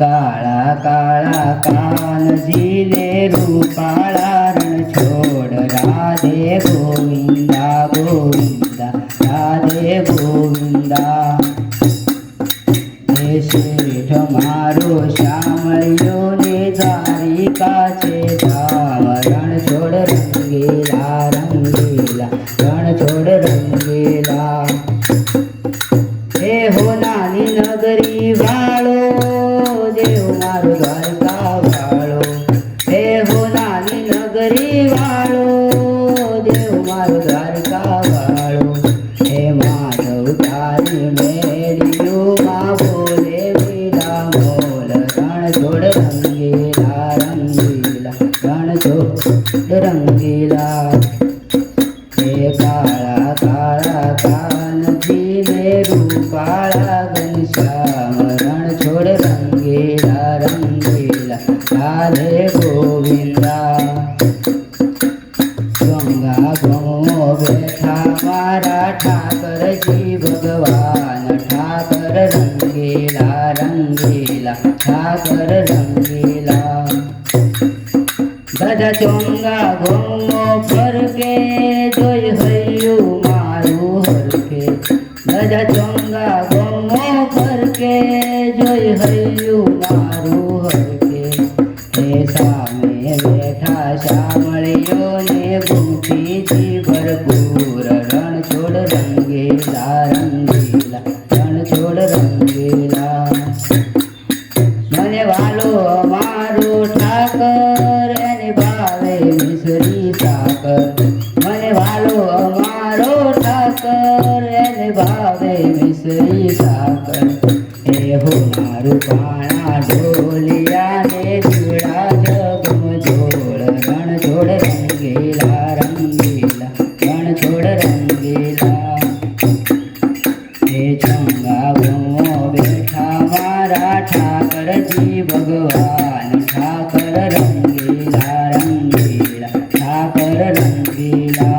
काळा काळा कानजीने रूपाळा रणछोड राधे गोविंदा गोविंदा राधे गोविंदा हे शेठ मारो श्यामळियो ने द्वारिकाचे धाम रणछोड रंगेला रंगेला रणछोड रंगेला हे हो नानी नगरी वाळो देव मारो द्वारका वाळो हे हो नानी नगरी वाळो देव मारो द्वारका वाळो हे माधव तारी मेरियो मा बोले लीला मोल रणछोड रंगीला रंगीला रणछोड रंगीला हे काळा काळा कानजीने रूपाळा घनश्याम रणछोड रंगीला रंगीला राधे गोविंदा गंगा गमो बैठा मारा ठाकरजी भगवान ठाकर रंगीला रंगीला ठाकर रंगीला गजा चोंगा घोमो फरके जोय हयु मारू हरके गजा चोंगा घोमो फरके जोय हयु मारू हरके हे सामे बैठा श्यामळियो ने गुंफीची भरपूर रणछोड रंगीला रंगीला रणछोड रंगीला મને વાલો અમારો ઠાકર એને ભાવે મિસરી સાકર મને વાલો અમારો ઠાકર એને ભાવે મિસરી સાકર એ હો મારું પાણા ઢોલિયા ને જીવડા જગમ જોડ રણછોડ રંગીલા રંગીલા રણછોડ રંગીલા हे चंगा गमो बैठा मारा ठाकरजी भगवान ठाकर रंगीला रंगीला ठाकर रंगीला